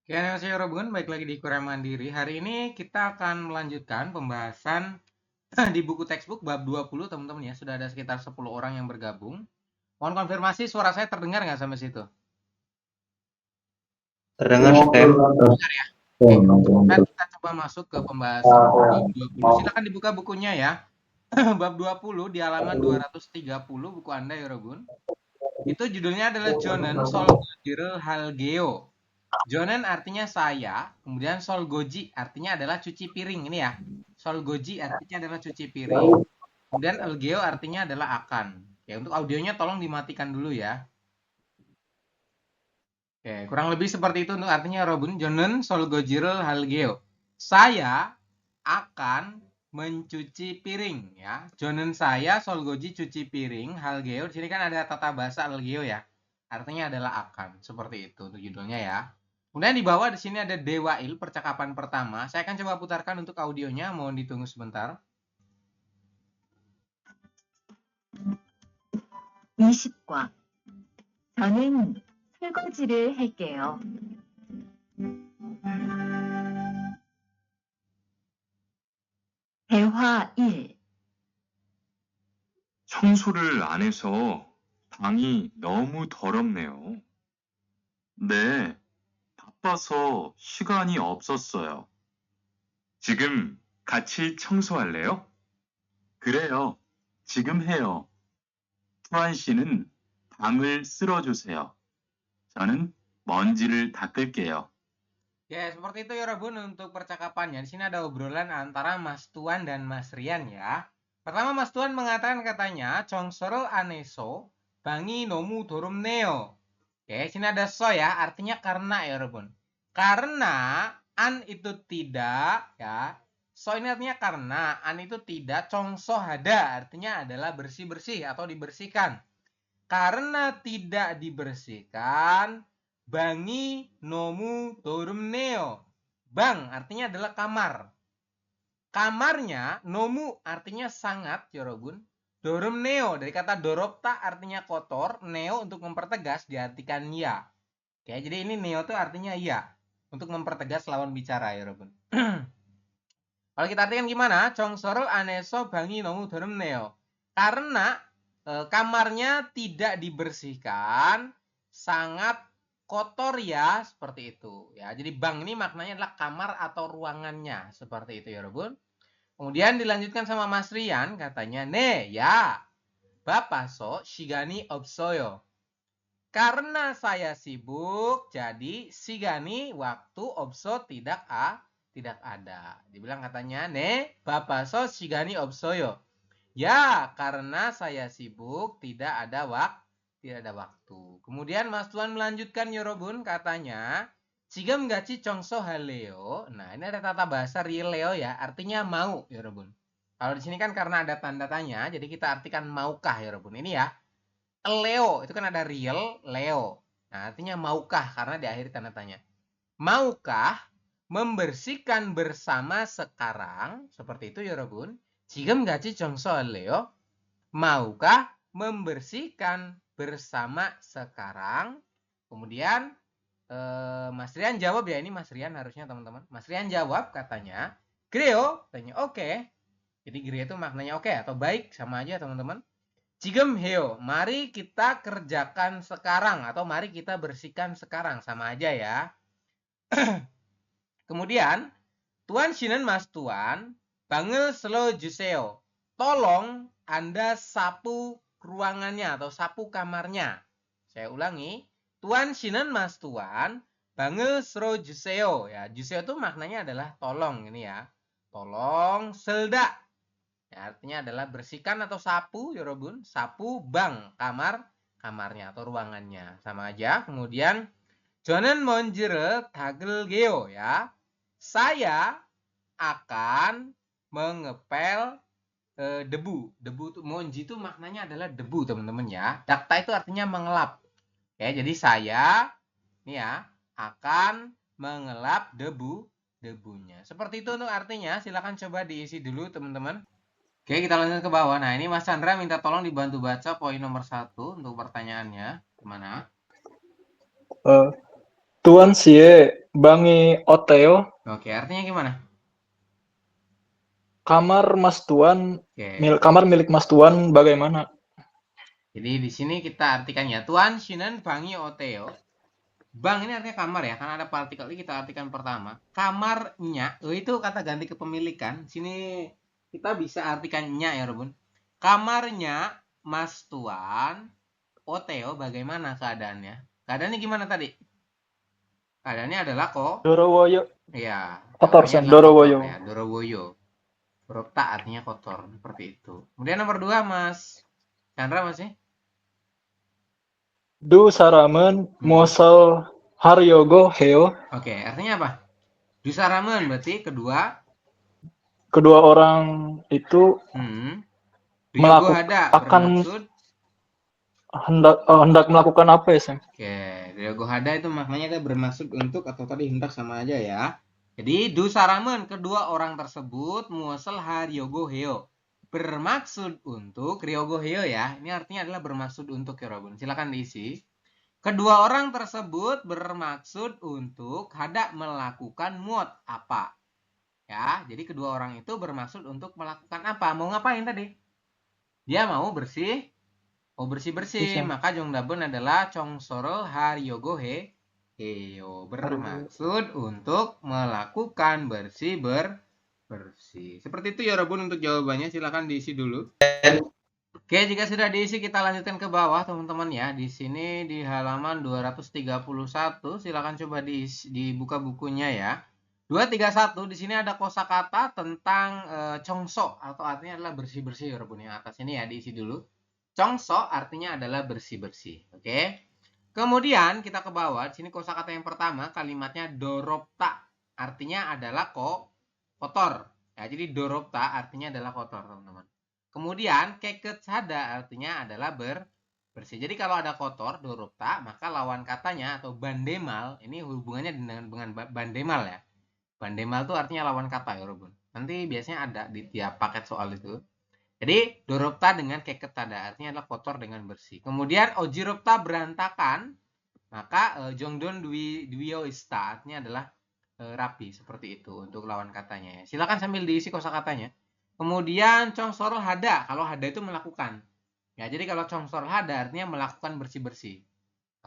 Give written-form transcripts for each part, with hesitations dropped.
Oke, annyeonghaseyo Robun, baik lagi di Korea Mandiri. Hari ini kita akan melanjutkan pembahasan di buku textbook bab 20, teman-teman ya. Sudah ada sekitar 10 orang yang bergabung. Mohon konfirmasi suara saya terdengar nggak sampai situ? Terdengar, Chef. Dengar ya? Oke. Nah, kita coba masuk ke pembahasan bab 20. Silakan dibuka bukunya ya. Bab 20 di halaman 230 buku Anda ya Robun. Itu judulnya adalah Jonen Solgojiro Halgeo. Jonen artinya saya, kemudian solgoji artinya adalah cuci piring ini ya. Solgoji artinya adalah cuci piring, kemudian elgeo artinya adalah akan. Oke, untuk audionya tolong dimatikan dulu ya. Oke, kurang lebih seperti itu untuk artinya Robun. Jonen solgojiro halgeo. Saya akan mencuci piring ya. Jonen saya solgoji cuci piring halgeo. Di sini kan ada tata bahasa halgeo ya. Artinya adalah akan. Seperti itu untuk judulnya ya. Kemudian di bawah di sini ada Dewail, percakapan pertama. Saya akan coba putarkan untuk audionya, mohon ditunggu sebentar. 20과 저는 설거지를 할게요. 대화 1. 청소를 안 해서 방이 너무 더럽네요. 네, 바빠서 시간이 없었어요. 지금 같이 청소할래요? 그래요. 지금 해요. 투안 씨는 방을 쓸어주세요. 저는 먼지를 닦을게요. Ya, seperti itu ya Robun untuk percakapannya. Di sini ada obrolan antara Mas Tuan dan Mas Rian ya. Pertama Mas Tuan mengatakan katanya, Chongsoro aneso, bangi nomu dorumneo. Oke, sini ada so ya, artinya karena ya Robun. Karena an itu tidak ya. So ini artinya karena, an itu tidak, Chongso hada artinya adalah bersih-bersih atau dibersihkan. Karena tidak dibersihkan, bangi nomu dorumneo. Bang artinya adalah kamar. Kamarnya, nomu artinya sangat, Yorobun. Dorumneo dari kata doropta artinya kotor, neo untuk mempertegas diartikan ya. Oke, jadi ini neo itu artinya ya. Untuk mempertegas lawan bicara, Yorobun. Kalau kita artikan gimana? Chongsoro aneso bangi nomu dorumneo. Karena kamarnya tidak dibersihkan, sangat kotor ya, seperti itu ya. Jadi bang ini maknanya adalah kamar atau ruangannya, seperti itu ya Robun. Kemudian dilanjutkan sama Mas Rian, katanya, "Ne, ya. Bapak so shigani opsoyo." Karena saya sibuk, jadi shigani waktu opso tidak ada. Dibilang katanya, "Ne, Bapak so shigani opsoyo." Ya, karena saya sibuk, tidak ada waktu. Kemudian Mas Tuan melanjutkan Yorobun, katanya, Jigam gachi chongso haleo. Nah, ini ada tata bahasa real leo ya, artinya mau Yorobun. Kalau di sini kan karena ada tanda tanya, jadi kita artikan maukah Yorobun. Ini ya, leo, itu kan ada real, leo. Nah, artinya maukah, karena di akhir tanda tanya. Maukah membersihkan bersama sekarang, seperti itu Yorobun. 지금 같이 청소할래요? Maukah membersihkan bersama sekarang? Kemudian Mas Rian jawab ya, ini Mas Rian harusnya teman-teman. Mas Rian jawab katanya, 그래요, katanya oke. Jadi 그래 itu maknanya oke atau baik, sama aja teman-teman. 지금 해요, mari kita kerjakan sekarang atau mari kita bersihkan sekarang, sama aja ya. Kemudian Tuan Shinan Mas Tuan, 방을 쓸어주세요. Tolong Anda sapu ruangannya atau sapu kamarnya. Saya ulangi. Tuan Shinan Mas Tuan, 방을 쓸어주세요. Ya, 주세요 itu maknanya adalah tolong ini ya. Tolong selda. Ya, artinya adalah bersihkan atau sapu, Yorobun. Sapu bang, kamarnya atau ruangannya. Sama aja. Kemudian 저는 먼지를 닦을게요 ya. Saya akan mengepel debu. Debu itu monji itu maknanya adalah debu, teman-teman ya. Dakta itu artinya mengelap. Ya, jadi saya nih ya akan mengelap debunya. Seperti itu untuk artinya. Silakan coba diisi dulu, teman-teman. Oke, kita lanjut ke bawah. Nah, ini Mas Chandra minta tolong dibantu baca poin nomor 1 untuk pertanyaannya. Gimana? Tuan 씨의 Bangi Oteo, Oke, artinya gimana? kamar Mas Tuan, Oke. kamar milik Mas Tuan bagaimana? Jadi di sini kita artikan ya, Tuan Shinan Bangi Oteo. Bang ini artinya kamar ya, karena ada partikel ini kita artikan pertama. Kamarnya, itu kata ganti kepemilikan. Sini kita bisa artikan nya ya, Robun. Kamarnya Mas Tuan Oteo bagaimana keadaannya? Keadaannya gimana tadi? Keadaannya adalah kok. Dorowoyo, Ya, kotor jawabannya Sen, adalah kotor Dorowoyo. ya, Dorowoyo. Huruf ta artinya kotor, seperti itu. Kemudian nomor 2, Mas Chandra masih? Du Saramen, Mosel Haryogo Heo, Oke, artinya apa? Dusaramen berarti kedua orang itu Ryogo Hada akan bermaksud hendak melakukan apa ya, Sen? oke, Ryogo Hada itu maknanya ada bermaksud untuk atau tadi hendak sama aja ya. Jadi Dusaramen kedua orang tersebut Muasal Haryogo Heo bermaksud untuk Ryogo Heo ya. Ini artinya adalah bermaksud untuk ya Robun. Silakan diisi. Kedua orang tersebut bermaksud untuk hendak melakukan muat apa? Ya, jadi kedua orang itu bermaksud untuk melakukan apa? Mau ngapain tadi? Dia mau bersih, bersih-bersih. Maka Jongdabun adalah Chongsorol Haryogo Heo bermaksud untuk melakukan bersih. Seperti itu ya Robun untuk jawabannya. Silakan diisi dulu. Oke, jika sudah diisi kita lanjutkan ke bawah teman-teman ya. Di sini di halaman 231 silakan coba dibuka bukunya ya. 231 di sini ada kosakata tentang chongso atau artinya adalah bersih-bersih ya Robun. Yang atas ini ya diisi dulu. Chongso artinya adalah bersih-bersih. Oke. Kemudian kita ke bawah. Di sini kosakata yang pertama kalimatnya doropta. Artinya adalah kotor. Ya, jadi doropta artinya adalah kotor, teman-teman. Kemudian keketsada artinya adalah bersih. Jadi kalau ada kotor, doropta, maka lawan katanya atau bandemal, ini hubungannya dengan bandemal ya. Bandemal itu artinya lawan kata ya, Robun. Nanti biasanya ada di tiap paket soal itu. Jadi doropta dengan keketada artinya adalah kotor dengan bersih. Kemudian ojiropta berantakan, maka jongdon dwioista artinya adalah rapi seperti itu untuk lawan katanya ya. Silakan sambil diisi kosakatanya. Kemudian chongsorol hada, kalau hada itu melakukan. Ya, jadi kalau chongsorol hada artinya melakukan bersih-bersih.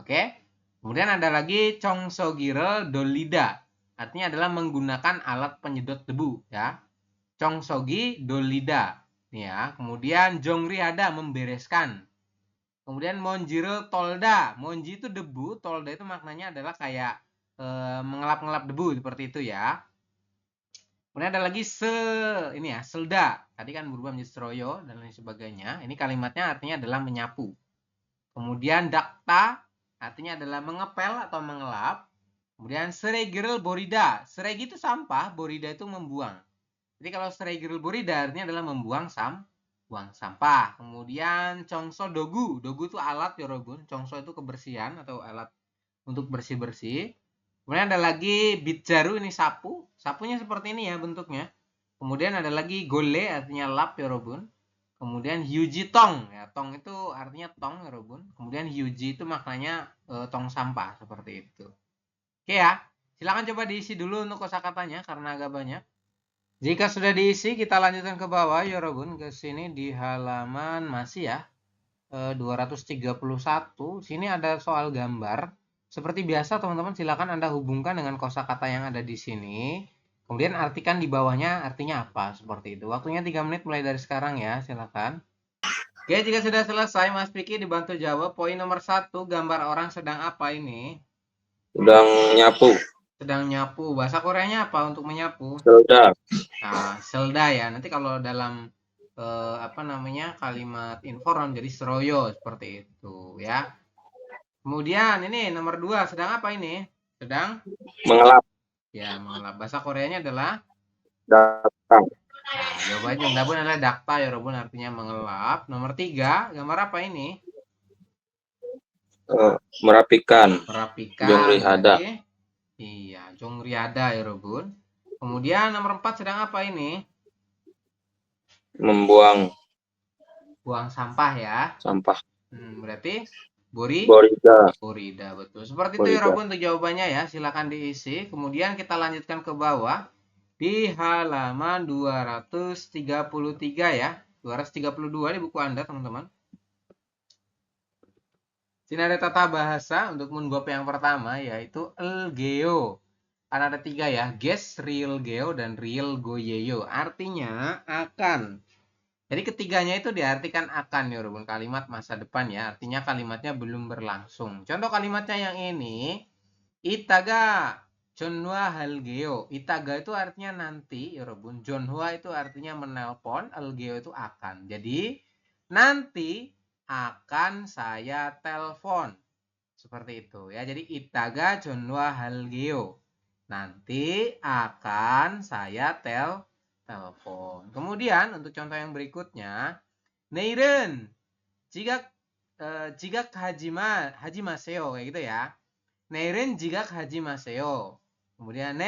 Oke? Kemudian ada lagi chongsogirel dolida. Artinya adalah menggunakan alat penyedot debu ya. Chongsogi dolida. Ya, kemudian jongri hada membereskan. Kemudian monjiro tolda. Monji itu debu, tolda itu maknanya adalah kayak mengelap-ngelap debu seperti itu ya. Kemudian ada lagi selda. Tadi kan berubah menjadi stroyo dan lain sebagainya. Ini kalimatnya artinya adalah menyapu. Kemudian dakta artinya adalah mengepel atau mengelap. Kemudian seregirel borida. Seregi itu sampah, borida itu membuang. Jadi kalau seregirel borida artinya adalah membuang sampah. Kemudian congso dogu. Dogu itu alat ya Robun. Congso itu kebersihan atau alat untuk bersih-bersih. Kemudian ada lagi bitjaru, ini sapu. Sapunya seperti ini ya bentuknya. Kemudian ada lagi gole artinya lap ya Robun. Kemudian hyuji tong. Ya, tong itu artinya tong ya Robun. Kemudian hyuji itu maknanya tong sampah seperti itu. Oke ya. Silakan coba diisi dulu untuk kosakatanya karena agak banyak. Jika sudah diisi kita lanjutkan ke bawah ya Robun. Ke sini di halaman masih ya. 231. Sini ada soal gambar. Seperti biasa teman-teman silakan Anda hubungkan dengan kosakata yang ada di sini. Kemudian artikan di bawahnya artinya apa seperti itu. Waktunya 3 menit mulai dari sekarang ya, silakan. Oke, jika sudah selesai Mas Piki dibantu jawab. Poin nomor 1, gambar orang sedang apa ini? Sedang nyapu. Sedang nyapu. Bahasa Koreanya apa untuk menyapu? Selda. Nah, selda ya. Nanti kalau dalam kalimat inforon jadi seroyo seperti itu ya. Kemudian ini nomor 2, sedang apa ini? Sedang mengelap. Ya, mengelap. Bahasa Koreanya adalah Datang. Nah, jawabannya Jongdabun adalah dakta ya Robun artinya mengelap. Nomor 3, gambar apa ini? Merapikan. Jongri hada. Iya, jongri hada ya Robun. Kemudian nomor 4 sedang apa ini? Membuang Buang sampah ya. sampah. Berarti Borida. Borida, betul. Seperti itu ya Borida. Robun untuk jawabannya ya. Silakan diisi. Kemudian kita lanjutkan ke bawah di halaman 233 ya. 232 di buku Anda, teman-teman. Sini ada tata bahasa untuk menbab yang pertama yaitu elgeo. Kan ada 3 ya, ges, real geo, dan real goyeyo. Artinya akan. Jadi ketiganya itu diartikan akan ya Robun, kalimat masa depan ya. Artinya kalimatnya belum berlangsung. Contoh kalimatnya yang ini, itaga jonhwa halgeo. Itaga itu artinya nanti ya Robun. Jonhwa itu artinya menelpon, halgeo itu akan. Jadi nanti akan saya telepon. Seperti itu ya. Jadi itaga jonhwa halgeo. Nanti akan saya telepon. Kemudian untuk contoh yang berikutnya, Neiren jika hajimaseo kayak gitu ya. Neiren jika hajimaseo. Kemudian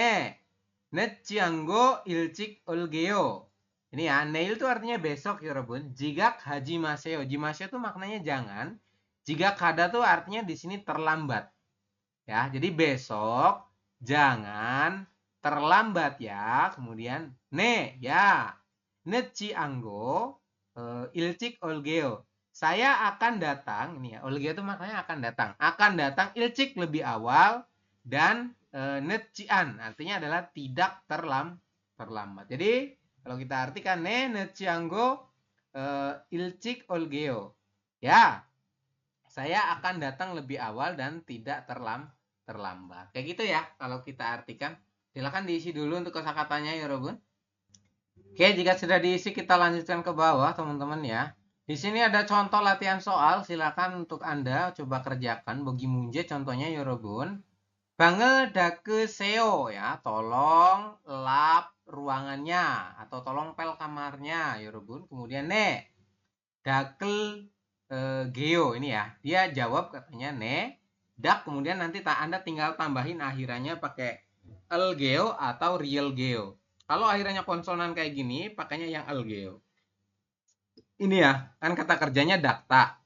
netjianggo ilcik olgeo. Ini ya, neil itu artinya besok ya Robun. Jigak hajimaseo. Jimaseo itu maknanya jangan. Jigak hada tuh artinya di sini terlambat. Ya, jadi besok jangan terlambat ya. Kemudian ya. Netjianggo ilcik olgeo. Saya akan datang, ini ya. Olgeo itu maknanya akan datang. Akan datang ilcik lebih awal dan netjian artinya adalah tidak terlambat. Jadi kalau kita artikan netjianggo ilcik olgeo. Ya, saya akan datang lebih awal dan tidak terlambat. Kayak gitu ya kalau kita artikan. Silakan diisi dulu untuk kosakatanya ya Robun. Oke, jika sudah diisi kita lanjutkan ke bawah teman-teman ya. Di sini ada contoh latihan soal. Silakan untuk Anda coba kerjakan. Bogi munje contohnya ya Robun. Bangedake seo ya, tolong lap ruangannya atau tolong pel kamarnya ya Robun. Kemudian dakel geo ini ya. Dia jawab katanya dak, kemudian nanti Anda tinggal tambahin akhirannya pakai el geo atau real geo. Kalau akhirannya konsonan kayak gini, pakainya yang el geo. Ini ya, kan kata kerjanya dakta.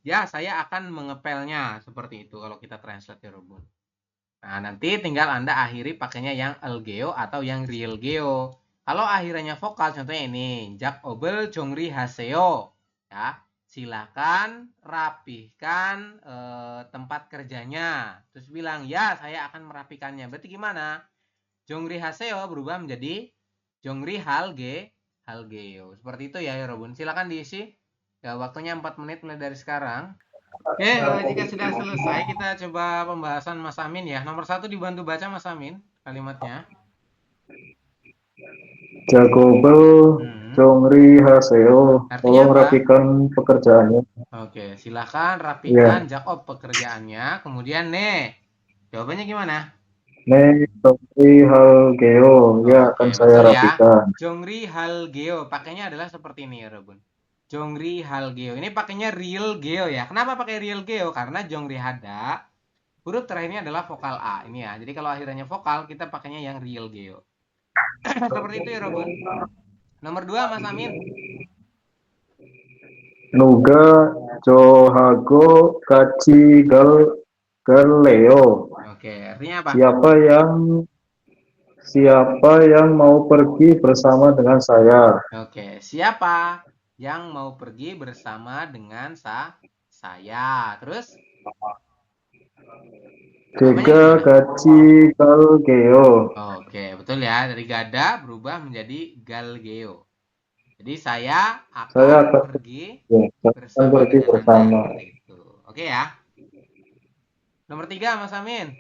Ya, saya akan mengepelnya seperti itu kalau kita translate ya Robun. Nah, nanti tinggal Anda akhiri pakainya yang elgeo atau yang real geo. Kalau akhirannya vokal, contohnya ini, jak obel jongri haseo. Ya, silakan rapihkan tempat kerjanya. Terus bilang, ya saya akan merapikannya. Berarti gimana? Jongri haseo berubah menjadi jongri halgeo. Seperti itu ya, Robun. Silakan diisi. Ya, waktunya 4 menit mulai dari sekarang. Oke, jika sudah selesai, kita coba pembahasan Mas Amin ya. Nomor 1 dibantu baca Mas Amin kalimatnya. Jagobel Jongri Haseo. Artinya Tolong apa? rapikan pekerjaannya. Oke, silakan rapikan Jakob pekerjaannya. Kemudian jawabannya gimana? Jongri Halgeo. Ya, akan saya rapikan. Jongri Halgeo. Pakainya adalah seperti ini ya, Robun. Jongri halgeo. Ini pakainya real geo ya. Kenapa pakai real geo? Karena jongri hada huruf terakhirnya adalah vokal A. Ini ya. Jadi kalau akhirannya vokal, kita pakainya yang real geo. Seperti itu ya, Robun. Nomor 2, Mas Amin. Nuga Johago Kaci Galeo. Oke, artinya apa? Siapa yang mau pergi bersama dengan saya? Oke, siapa yang mau pergi bersama dengan saya? Terus? Gega Gaci Galgeo. Oke, betul ya. Dari gada berubah menjadi galgeo. Jadi saya akan pergi bersama dengan Anda. Oke ya. Nomor 3, Mas Amin.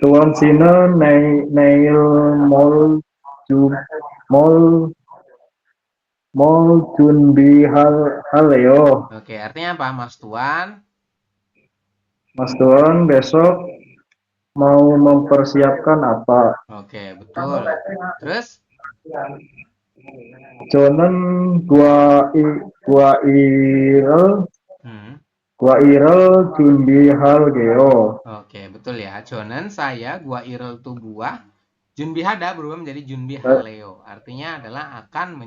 Tuan Sina Nail Mall Junbi Haleo. Oke, artinya apa, Mas Tuan? Mas Tuan besok mau mempersiapkan apa? Oke, betul. Terus? Jonen gua irel Junbi Halgeo. Oke, betul ya. Jonen saya gua irel tu buah. Junbi hada berubah menjadi junbi haleo. Artinya adalah akan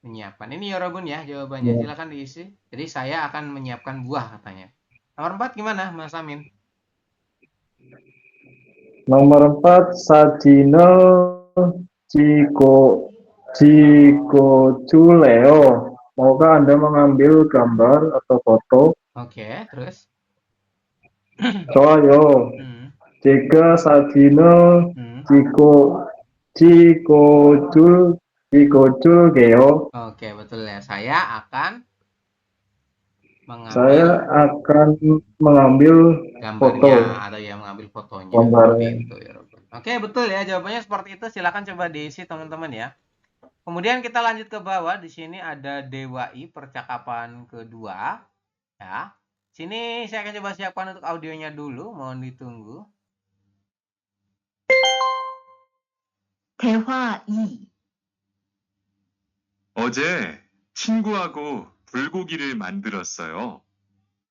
Menyiapkan. Ini Yorobun ya jawabannya. Ya. Silakan diisi. Jadi saya akan menyiapkan buah katanya. Nomor 4 gimana Mas Amin? Nomor 4, Sajino Jiko Juleo. Maukah Anda mengambil gambar atau foto? Oke, terus? 좋아요. Hmm. 제가 사진을 Hmm. 찍어줄게요. Oke, betul ya. Saya akan Saya mengambil akan mengambil gambarnya foto atau ya mengambil fotonya seperti gambarnya. itu ya Robun. Oke, betul ya jawabannya seperti itu. Silakan coba diisi teman-teman ya. Kemudian kita lanjut ke bawah. Di sini ada Dewa I percakapan kedua ya. Sini saya akan coba siapkan untuk audionya dulu, mohon ditunggu. 대화 2. 어제 친구하고 불고기를 만들었어요.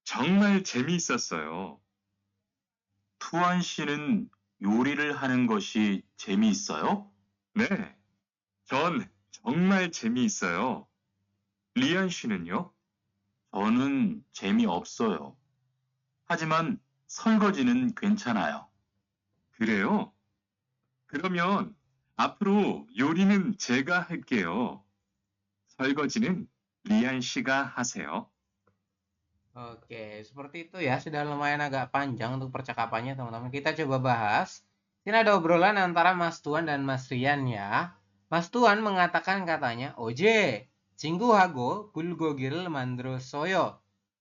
정말 재미있었어요. 투안 씨는 요리를 하는 것이 재미있어요? 네, 전 정말 재미있어요. 리안 씨는요? 저는 재미없어요. 하지만 설거지는 괜찮아요. 그래요? 그러면 앞으로 요리는 제가 할게요. 설거지는 리안 씨가 하세요. Oke, seperti itu ya. Sudah lumayan agak panjang untuk percakapannya, teman-teman. Kita coba bahas. Sini ada obrolan antara Mas Tuan dan Mas Rian ya. Mas Tuan mengatakan katanya, Oje, 친구하고 불고기를 만들었어요.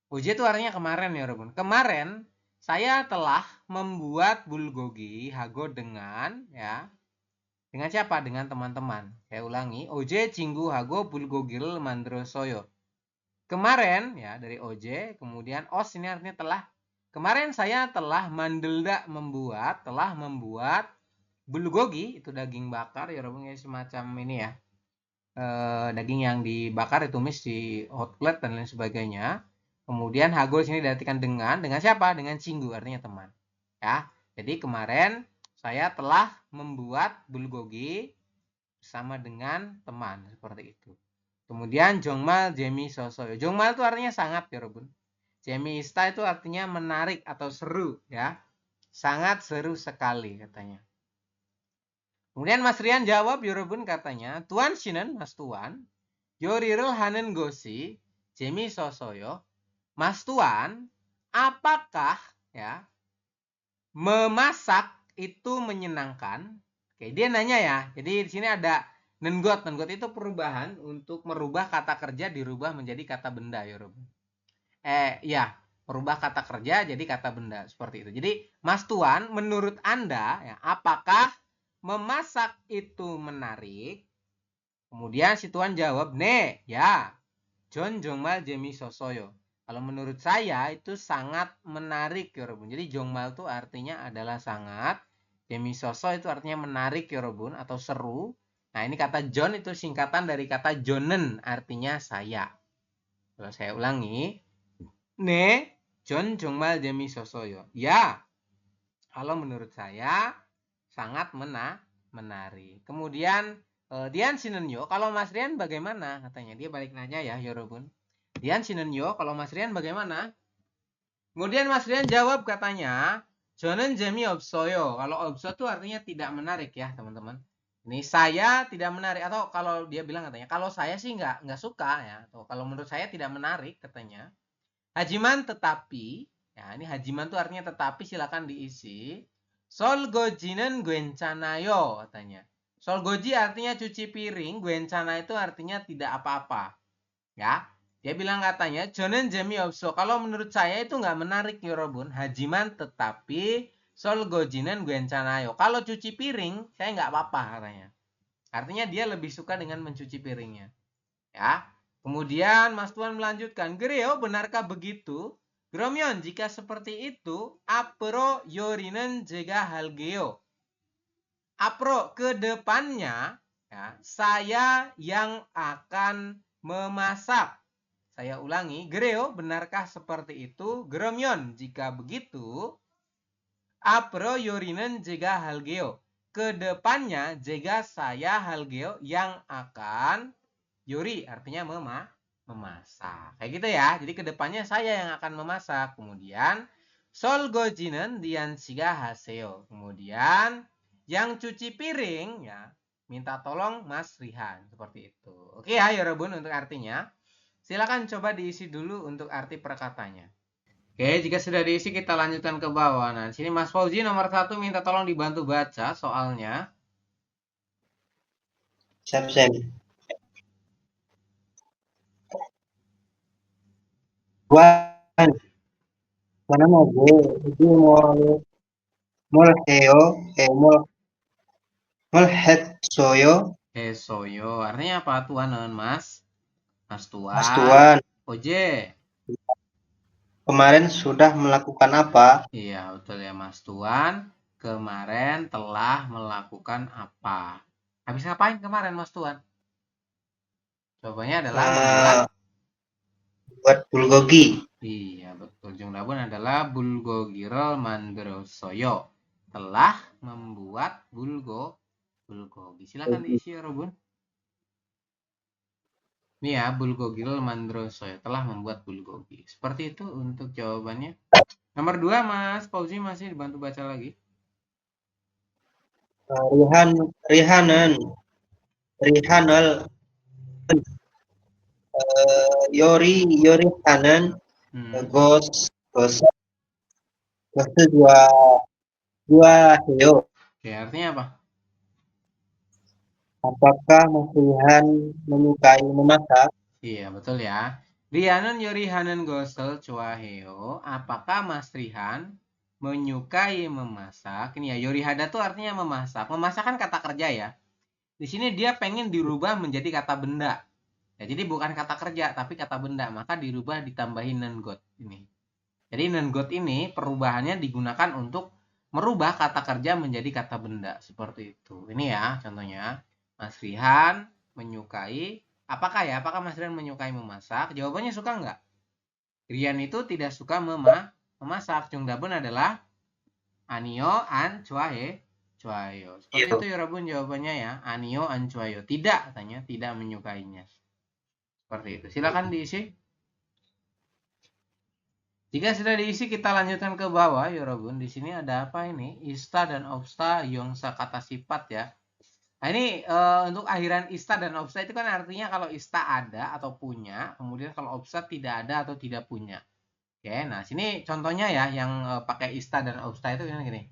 Oje itu artinya kemarin ya, Robun. Kemarin saya telah membuat bulgogi hago dengan ya. Dengan siapa? Dengan teman-teman. Saya ulangi, Oje 친구하고 bulgogi를 만들었어요. Kemarin ya dari OJ, kemudian os ini artinya telah. Kemarin saya telah telah membuat bulgogi, itu daging bakar ya Robung, semacam ini ya. Daging yang dibakar ditumis di hot plate dan lain sebagainya. Kemudian hago sini diartikan dengan siapa? Dengan cinggu artinya teman. Ya. Jadi kemarin saya telah membuat bulgogi bersama dengan teman seperti itu. Kemudian jongmal jemi sosoyo. Jongmal itu artinya sangat ya Robun. Jemi ista itu artinya menarik atau seru ya. Sangat seru sekali katanya. Kemudian Mas Rian jawab ya Robun katanya, Tuan Shinen Mas Tuan, yorirul hanen gosi jemi sosoyo. Mas Tuan, apakah ya memasak itu menyenangkan? Oke, dia nanya ya. Jadi di sini ada Nenggot itu perubahan untuk merubah kata kerja dirubah menjadi kata benda ya Rob. Ya, merubah kata kerja jadi kata benda seperti itu. Jadi Mas Tuan, menurut Anda ya, apakah memasak itu menarik? Kemudian si Tuan jawab, "Ne, ya. Jon jongmal jemi sosoyo." Kalau menurut saya itu sangat menarik ya Robun. Jadi jongmal itu artinya adalah sangat, jemi soso itu artinya menarik ya Robun atau seru. Nah, ini kata John itu singkatan dari kata Jonen, artinya saya. Kalau saya ulangi, ne, John 정말 재미있었어요. Ya, kalau menurut saya sangat menarik. Kemudian Dian Sinenyo, kalau Mas Rian bagaimana? Katanya dia balik nanya ya, Yorobun. Dian Sinenyo, kalau Mas Rian bagaimana? Kemudian Mas Rian jawab katanya, 저는 재미없어요. Kalau 없어 itu artinya tidak menarik ya, teman-teman. Ini saya tidak menarik, atau kalau dia bilang katanya kalau saya sih nggak suka ya, atau kalau menurut saya tidak menarik katanya. Hajiman tetapi ya, ini hajiman itu artinya tetapi, silakan diisi. Solgoji는 괜찮아요 katanya. Solgoji artinya cuci piring, 괜찮아 itu artinya tidak apa-apa ya. Dia bilang katanya 저는 재미없어, kalau menurut saya itu nggak menarik 여러분. Hajiman tetapi solgoji는 괜찮아요, kalau cuci piring saya nggak apa-apa katanya. Artinya dia lebih suka dengan mencuci piringnya ya. Kemudian Mas Tuan melanjutkan, 그래요, benarkah begitu? 그러면 jika seperti itu, 앞으로 요리는 제가 할게요. 앞으로 ke depannya ya, saya yang akan memasak. Saya ulangi, 그래요, benarkah seperti itu? 그러면 jika begitu, 앞으로 요리는 제가 할게요. Kedepannya, 제가 saya 할게요, yang akan Yori artinya memasak. Kayak gitu ya. Jadi kedepannya saya yang akan memasak. Kemudian 설거지는 리안 씨가 하세요. Kemudian yang cuci piring ya minta tolong Mas Rihan. Seperti itu. Oke ya Yorobun untuk artinya. Silakan coba diisi dulu untuk arti perkatanya. Oke, jika sudah diisi kita lanjutkan ke bawah. Nah, sini Mas Fauzi nomor 1 minta tolong dibantu baca soalnya. Siap. Wan, mana mau gue? Itu mau heo, mau het soyo, Soyo, artinya apa tuan Mas? Mas Mas Tuan. Tuan. Oje. Kemarin sudah melakukan apa? Iya, betul ya Mas Tuan. Kemarin telah melakukan apa? Habis ngapain kemarin Mas Tuan? Jawabannya adalah Buat bulgogi. Iya, betul. Jungnabun adalah bulgogirol mandrosoyo. Telah membuat bulgogi. Silakan diisi ya, Robun. Ini ya, bulgogirol mandrosoyo. Telah membuat bulgogi. Seperti itu untuk jawabannya. Nomor 2, Mas Fauzi masih dibantu baca lagi. Rihanal, Yori Hanan, Gos dua heo. Oke, artinya apa? Apakah Mas Rihan menyukai memasak? Iya, betul ya. Rihanun Yori Hanan Gosel Cuaheo. Apakah Mas Rihan menyukai memasak? Ini ya, Yori Hada tuh artinya memasak. Memasak kan kata kerja ya. Di sini dia pengen dirubah menjadi kata benda. Ya, jadi bukan kata kerja, tapi kata benda. Maka dirubah ditambahin nengot ini. Jadi nengot ini perubahannya digunakan untuk merubah kata kerja menjadi kata benda. Seperti itu. Ini ya contohnya. Mas Rihan menyukai. Apakah ya? Apakah Mas Rian menyukai memasak? Jawabannya suka nggak? Rian itu tidak suka memasak. Jungnabun adalah Anio an cuayo. Seperti itu ya Rabun jawabannya ya. Anio an cuayo. Tidak katanya, tidak menyukainya. Seperti itu. Silakan diisi. Jika sudah diisi kita lanjutkan ke bawah ya Rabun. Di sini ada apa ini? Ista dan obsta yongsa kata sifat ya. Nah ini untuk akhiran ista dan obsta itu kan artinya kalau ista ada atau punya, kemudian kalau obsta tidak ada atau tidak punya. Oke, nah sini contohnya ya yang pakai ista dan obsta itu gini.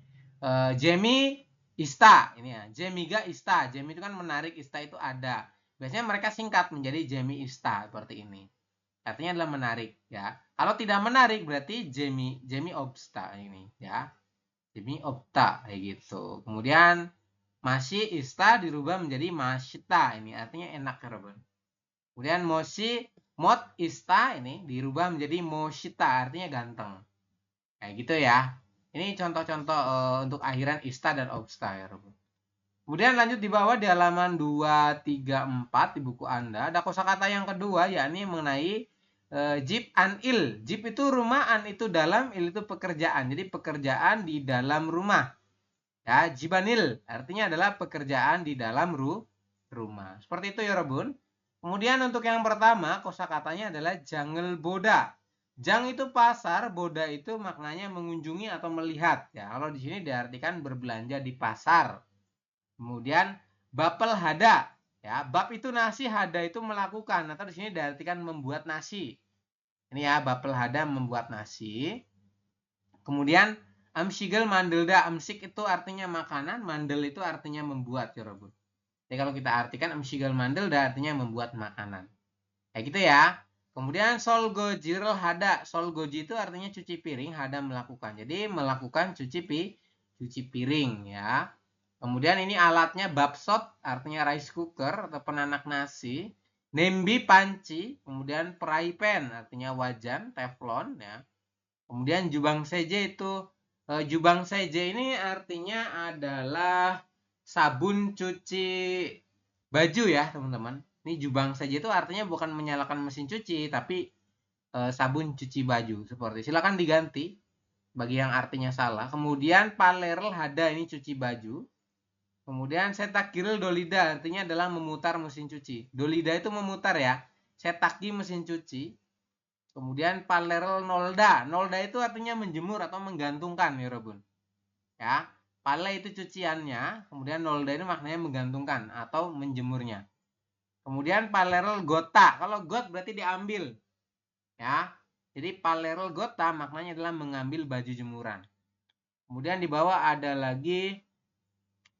Jemi ista, ini ya. Jemiga ista, jemi itu kan menarik, ista itu ada. Biasanya mereka singkat menjadi jemi ista seperti ini. Artinya adalah menarik ya. Kalau tidak menarik berarti jemi obsta ini ya. Jemi opta kayak gitu. Kemudian Masih ista dirubah menjadi masyita. Ini artinya enak ya Robin. Kemudian mot ista ini dirubah menjadi moshita. Artinya ganteng. Kayak gitu ya. Ini contoh-contoh untuk akhiran ista dan obsta ya Robin. Kemudian lanjut di bawah di halaman 234 di buku Anda. Ada kosakata yang kedua yakni mengenai jip an il. Jip itu rumah, an itu dalam, il itu pekerjaan. Jadi pekerjaan di dalam rumah. Ya, jibanil artinya adalah pekerjaan di dalam rumah. Seperti itu ya Robun. Kemudian untuk yang pertama kosakatanya adalah jangel boda. Jang itu pasar, boda itu maknanya mengunjungi atau melihat. Ya, kalau di sini diartikan berbelanja di pasar. Kemudian bapel hada. Ya, bab itu nasi, hada itu melakukan. Atau di sini diartikan membuat nasi. Ini ya, bapel hada membuat nasi. Kemudian amsigel mandelda, amsik itu artinya makanan, mandel itu artinya membuat ya Robun. Jadi kalau kita artikan amsigel mandelda artinya membuat makanan. Kayak gitu ya. Kemudian solgojirl hada, solgoji itu artinya cuci piring, hada melakukan. Jadi melakukan cuci piring ya. Kemudian ini alatnya babsot artinya rice cooker atau penanak nasi. Nembi panci, kemudian praipen artinya wajan, teflon ya. Kemudian jubang seje itu jubang seje ini artinya adalah sabun cuci baju ya teman-teman. Ini jubang seje itu artinya bukan menyalakan mesin cuci tapi sabun cuci baju seperti. Silakan diganti bagi yang artinya salah. Kemudian palerl hada ini cuci baju. Kemudian setakiril dolida artinya adalah memutar mesin cuci. Dolida itu memutar ya. Setaki mesin cuci. Kemudian palerel nolda. Nolda itu artinya menjemur atau menggantungkan ya Robun. Ya. Pale itu cuciannya. Kemudian nolda itu maknanya menggantungkan atau menjemurnya. Kemudian palerel gota. Kalau got berarti diambil. Ya. Jadi palerel gota maknanya adalah mengambil baju jemuran. Kemudian di bawah ada lagi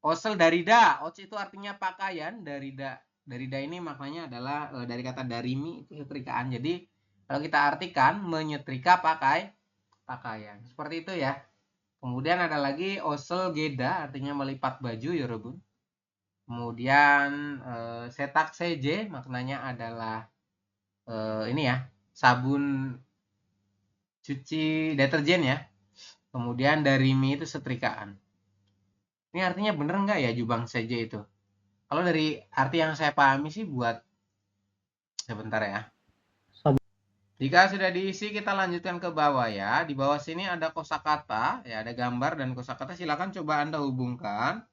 osel darida. Os itu artinya pakaian. Darida ini maknanya adalah dari kata darimi itu setrikaan. Jadi kalau kita artikan menyetrika pakaian. Seperti itu ya. Kemudian ada lagi osel geda artinya melipat baju ya Robun. Kemudian setak seje maknanya adalah ini ya, sabun cuci deterjen ya. Kemudian darimi itu setrikaan. Ini artinya bener nggak ya jubang seje itu? Kalau dari arti yang saya pahami sih buat sebentar ya. Jika sudah diisi kita lanjutkan ke bawah ya. Di bawah sini ada kosakata, ya ada gambar dan kosakata. Silakan coba Anda hubungkan.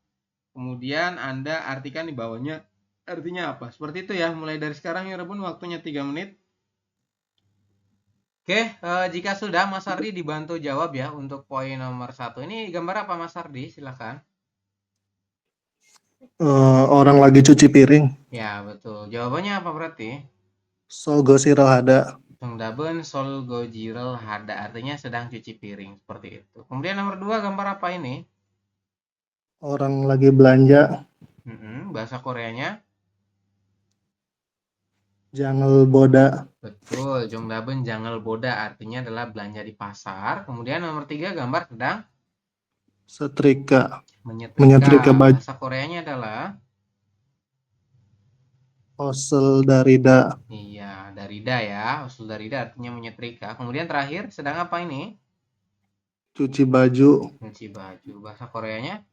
Kemudian Anda artikan di bawahnya artinya apa. Seperti itu ya. Mulai dari sekarang ya Rebun, waktunya 3 menit. Oke, jika sudah Mas Ardi dibantu jawab ya untuk poin nomor 1. Ini gambar apa Mas Ardi? Silakan. Orang lagi cuci piring. Ya betul. Jawabannya apa berarti? Sogo siro hada. Tungdaben sol gojirel hada artinya sedang cuci piring seperti itu. Kemudian nomor 2 gambar apa ini? Orang lagi belanja. Bahasa Koreanya? Jangal boda. Betul. Jongdaben jangal boda artinya adalah belanja di pasar. Kemudian nomor 3 gambar sedang Setrika. menyetrika baju. Bahasa Koreanya adalah Osel darida. iya, darida ya. Usul darida artinya menyetrika. Kemudian terakhir sedang apa ini? Cuci baju. Cuci baju. Bahasa Koreanya?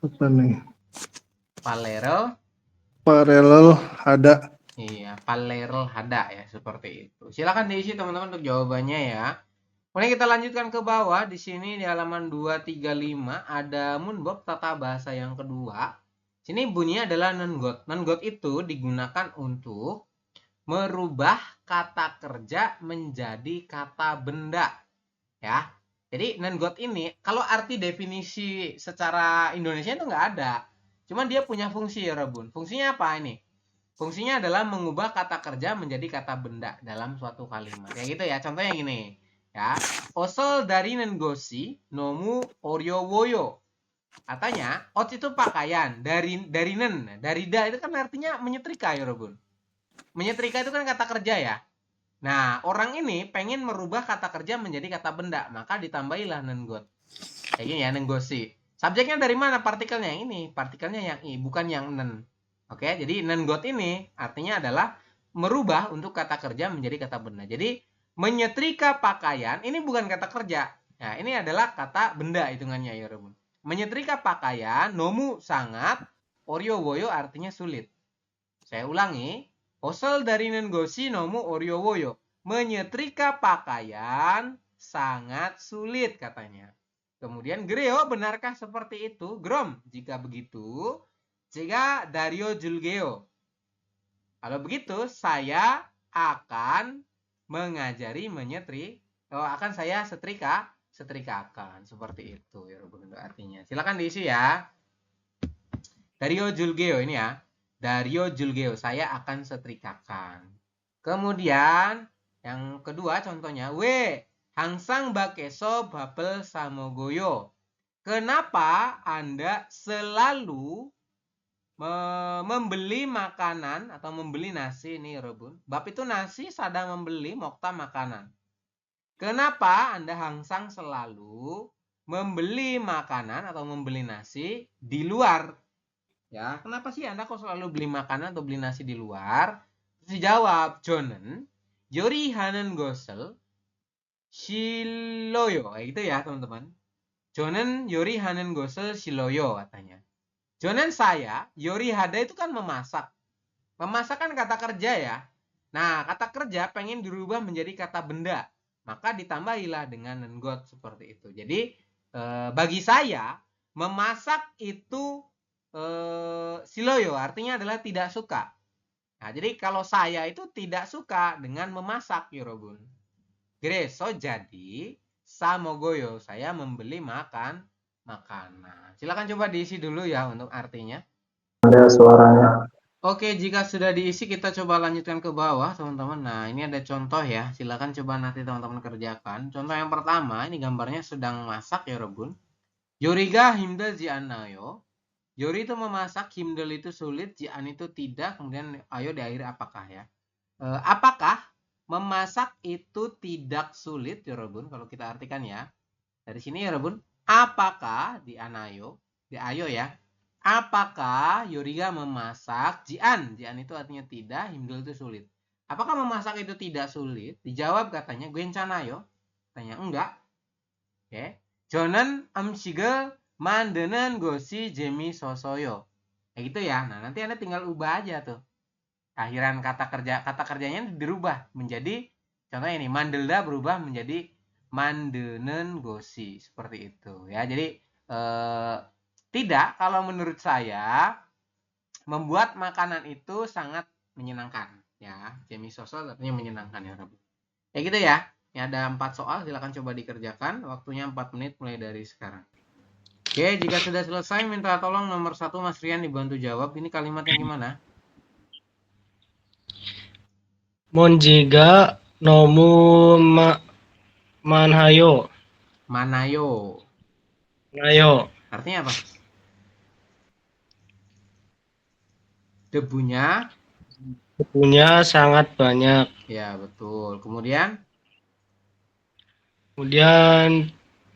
Apa nih? Palerel. Paralel hada. Iya, palerel hada ya, seperti itu. Silakan diisi teman-teman untuk jawabannya ya. Kemudian kita lanjutkan ke bawah. Di sini di halaman 235 ada munbob tata bahasa yang kedua. Sini bunyinya adalah nenggot. Nenggot itu digunakan untuk merubah kata kerja menjadi kata benda. Ya. Jadi nenggot ini kalau arti definisi secara Indonesia itu nggak ada. Cuman dia punya fungsi ya Rabun. Fungsinya apa ini? Fungsinya adalah mengubah kata kerja menjadi kata benda dalam suatu kalimat. Kayak gitu ya. Contohnya gini. Ya, osel dari nengosi nomu oryowoyo. Katanya, ot itu pakaian, dari nen, darida itu kan artinya menyetrika ya Robun. Menyetrika itu kan kata kerja ya. Nah, orang ini pengen merubah kata kerja menjadi kata benda, maka ditambahilah nengot. Kayak gini ya, nengosi. Subjeknya dari mana partikelnya? Ini, partikelnya yang i, bukan yang nen. Oke, jadi nengot ini artinya adalah merubah untuk kata kerja menjadi kata benda. Jadi menyetrika pakaian ini bukan kata kerja. Nah, ini adalah kata benda hitungannya ya, Robun. Menyetrika pakaian, nomu sangat, oryowoyo artinya sulit. Saya ulangi, osel dari nengosi nomu oryowoyo. Menyetrika pakaian sangat sulit katanya. Kemudian Greo, benarkah seperti itu? Grom, jika begitu, jika Dario Julgeo. Kalau begitu, saya akan mengajari akan saya setrikakan seperti itu ya untuk artinya. Silakan diisi ya. Dario Julgeo ini ya. Dario Julgeo, saya akan setrikakan. Kemudian yang kedua contohnya, hangsang bakeso babel samogoyo. Kenapa Anda selalu membeli makanan atau membeli nasi ini Rebun? Bab itu nasi, sadang membeli mokta makanan. Kenapa Anda hangsang selalu membeli makanan atau membeli nasi di luar? Ya, kenapa sih Anda kok selalu beli makanan atau beli nasi di luar? Terus dijawab, Jonen, Yori Hanen Gosel, Shiloyo. Kayak gitu ya teman-teman. Jonen, Yori Hanen Gosel, Shiloyo katanya. Jonen saya, Yori hada itu kan memasak. Memasak kan kata kerja ya. Nah, kata kerja pengen dirubah menjadi kata benda. Maka ditambahilah dengan nengot seperti itu. Jadi, bagi saya, memasak itu siloyo, artinya adalah tidak suka. Nah, jadi kalau saya itu tidak suka dengan memasak, Yorobun. Greso jadi samogoyo, saya membeli makanan. Silakan coba diisi dulu ya untuk artinya. Ada suaranya. Oke, jika sudah diisi kita coba lanjutkan ke bawah, teman-teman. Nah, ini ada contoh ya. Silakan coba nanti teman-teman kerjakan. Contoh yang pertama, ini gambarnya sedang masak ya, Robun. Yoriga himda jianayo. Yori itu memasak, himdel itu sulit, jian itu tidak. Kemudian ayo diakhiri apakah ya. Apakah memasak itu tidak sulit ya, Robun? Kalau kita artikan ya. Dari sini ya, Robun. Apakah di anayo, di ayo ya. Apakah Yoriga memasak? Jian itu artinya tidak, himdel itu sulit. Apakah memasak itu tidak sulit? Dijawab katanya, 괜찮아요. Katanya enggak. Oke. 저는 음식을 만드는 것이 재미있어요. Kayak gitu ya. Nah, nanti Anda tinggal ubah aja tuh. Akhiran kata kerjanya dirubah menjadi, contohnya ini, 만들다 berubah menjadi 만드는 것이, seperti itu ya. Jadi tidak, kalau menurut saya membuat makanan itu sangat menyenangkan ya. 재미있어서 artinya menyenangkan ya, Rabu. Kayak gitu ya. Ini ada 4 soal, silakan coba dikerjakan. Waktunya 4 menit mulai dari sekarang. Oke, jika sudah selesai minta tolong nomor 1 Mas Rian dibantu jawab. Ini kalimatnya gimana? 먼지가 너무 많아요. Manayo. 나요. Artinya apa? Debunya. Debunya sangat banyak. Ya, betul. Kemudian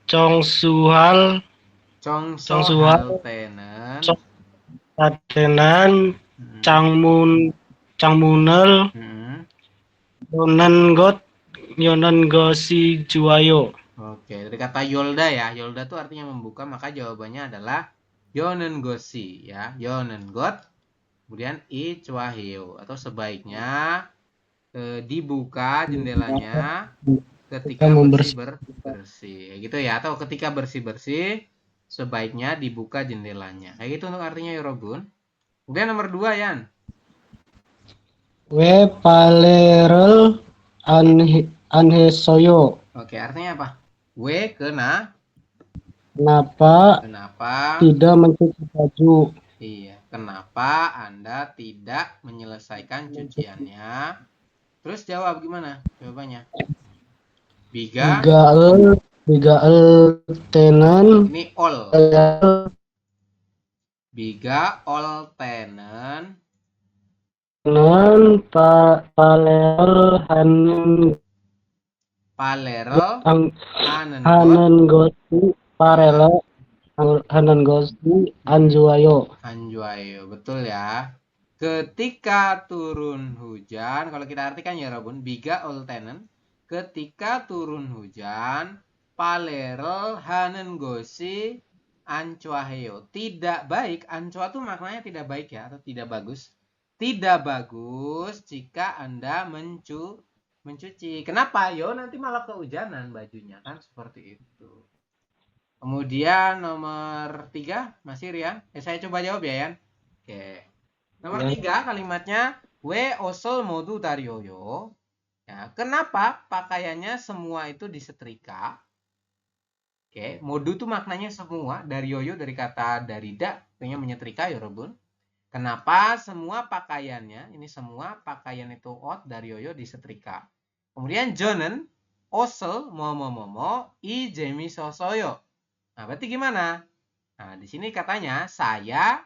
정수할 정수할때는 때는 창문을 여는 것이 좋아요. Oke, dari kata yolda ya. Yolda itu artinya membuka, maka jawabannya adalah yonen gosi ya. Yonen got. Kemudian i cuahio, atau sebaiknya dibuka jendelanya ketika bersih-bersih. Gitu ya, atau ketika bersih-bersih sebaiknya dibuka jendelanya. Kayak gitu untuk artinya Yorobun. Kemudian nomor 2 Yan. 왜 빨래를 안 했어요? Oke, artinya apa? We kenapa tidak mencuci baju? Iya, kenapa Anda tidak menyelesaikan cuciannya? Terus jawab gimana jawabannya? Biga tenen. Ini ol. Biga ol tenen. Anjuayo, betul ya. Ketika turun hujan, kalau kita artikan ya Robun, biga ol tenen. Ketika turun hujan, palerel hanen gosi ancuaheo. Tidak baik, ancua itu maknanya tidak baik ya, atau tidak bagus. Tidak bagus jika Anda mencuci. Kenapa? Yo, nanti malah kehujanan bajunya kan, seperti itu. Kemudian nomor 3, masih Rian. Saya coba jawab ya, Yan. Oke. Nomor 3 kalimatnya we osol modu daryoyo. Ya, kenapa pakaiannya semua itu disetrika? Oke, modu itu maknanya semua, daryoyo dari kata darida, artinya menyetrika ya, Robun. Kenapa semua pakaiannya, ini semua pakaian itu daryoyo disetrika. Kemudian jonen osol momo i jemi sosoyo. Nah, berarti gimana? Nah, di sini katanya saya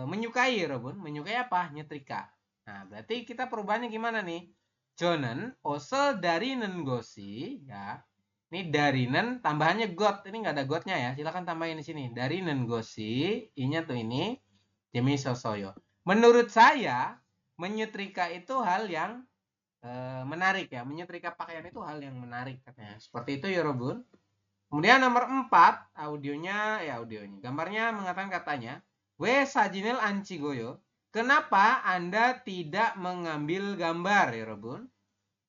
menyukai, Robun. Menyukai apa? Nyetrika. Nah, berarti kita perubahannya gimana nih? Jonen osol dari nengosi ya. Ini dari nen tambahannya got. Ini nggak ada gotnya ya. Silakan tambahin di sini. Dari nengosi, i-nya tuh ini jemi sosoyo. Menurut saya menyetrika itu hal yang menarik ya. Menyetrika pakaian itu hal yang menarik katanya. Seperti itu ya, Robun. Kemudian nomor 4, audionya. Gambarnya mengatakan katanya, we sajinel anchigoyo. Kenapa Anda tidak mengambil gambar ya, Robun?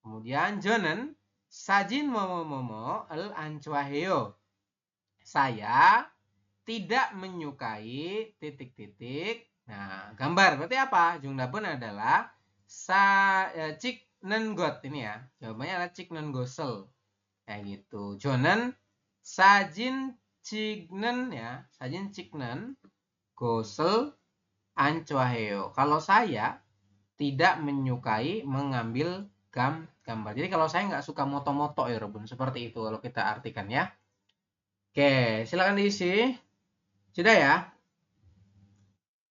Kemudian jonen sajin momo el ancuaheo. Saya tidak menyukai titik-titik. Nah, gambar berarti apa? Jungdapun adalah ciknengot ini ya. Jawabannya adalah ciknengosel. Kayak gitu. Jonen sajin ciknen ya. Sajin ciknen gosel ancoaheo. Kalau saya tidak menyukai mengambil gambar. Jadi kalau saya nggak suka moto-moto ya Robun. Seperti itu kalau kita artikan ya. Oke, silakan diisi. Sudah ya?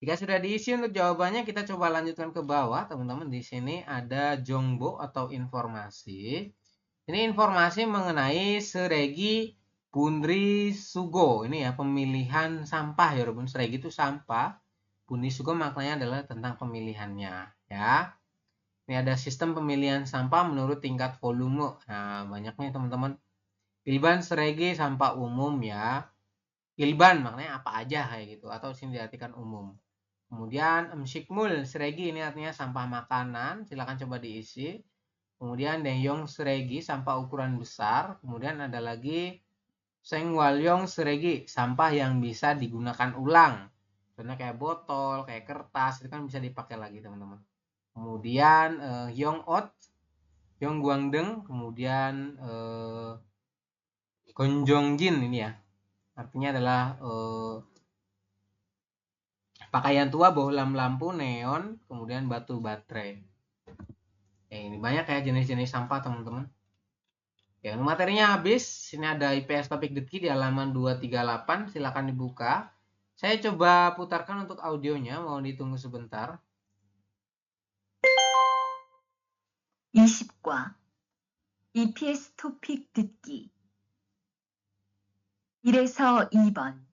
Jika sudah diisi untuk jawabannya, kita coba lanjutkan ke bawah. Teman-teman, di sini ada jongbo atau informasi. Ini informasi mengenai Seregi Bunri Sugo. Ini ya, pemilihan sampah ya Robun. Seregi itu sampah. Bunri Sugo maknanya adalah tentang pemilihannya. Ya. Ini ada sistem pemilihan sampah menurut tingkat volume. Nah, banyaknya teman-teman. Ilban Seregi sampah umum ya. Ilban maknanya apa aja kayak gitu. Atau sini diartikan umum. Kemudian Shikmul Seregi ini artinya sampah makanan. Silakan coba diisi. Kemudian Dengyong Seregi sampah ukuran besar. Kemudian ada lagi Sengwalyong Seregi sampah yang bisa digunakan ulang. Contohnya kayak botol, kayak kertas itu kan bisa dipakai lagi teman-teman. Kemudian Yongot, Yongguangdeng, kemudian Gonjongjin ini ya. Artinya adalah pakaian tua, bohlam lampu, neon, kemudian batu baterai. Ini banyak ya jenis-jenis sampah teman-teman. Ya, materinya habis. Sini ada IPS topik Detki di halaman 238. Silakan dibuka. Saya coba putarkan untuk audionya. Mohon ditunggu sebentar. 20과 EPS 토픽 듣기 1에서 2번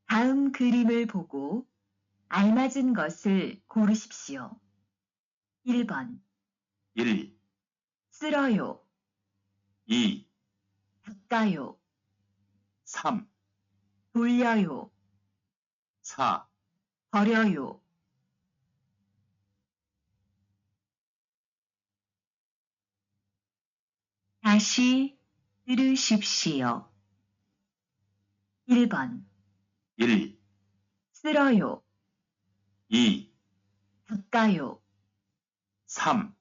다음 그림을 보고 알맞은 것을 고르십시오. 1번 1, 쓸어요, 2, 닦아요, 3, 돌려요, 4, 버려요. 다시 들으십시오. 1번 1, 쓸어요, 2, 닦아요, 3,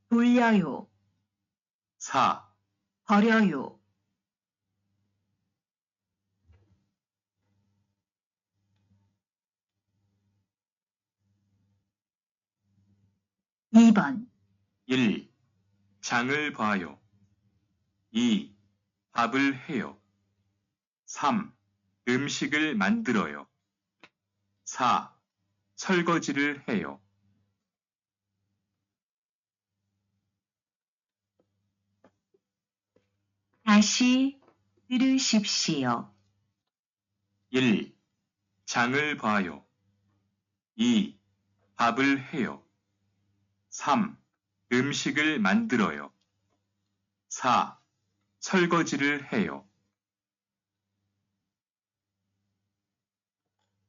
돌려요, 4, 버려요. 2번 1. 장을 봐요. 2. 밥을 해요. 3. 음식을 만들어요. 4. 설거지를 해요. 다시 들으십시오. 1. 장을 봐요. 2. 밥을 해요. 3. 음식을 만들어요. 4. 설거지를 해요.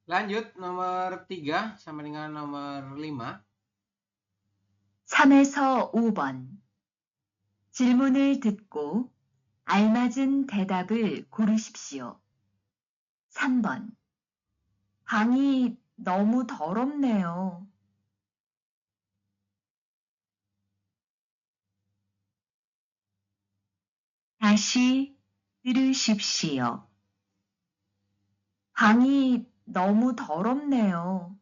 Lanjut nomor 3 sampai dengan nomor 5. 3에서 5번. 질문을 듣고 알맞은 대답을 고르십시오. 3번. 방이 너무 더럽네요. 다시 들으십시오. 방이 너무 더럽네요.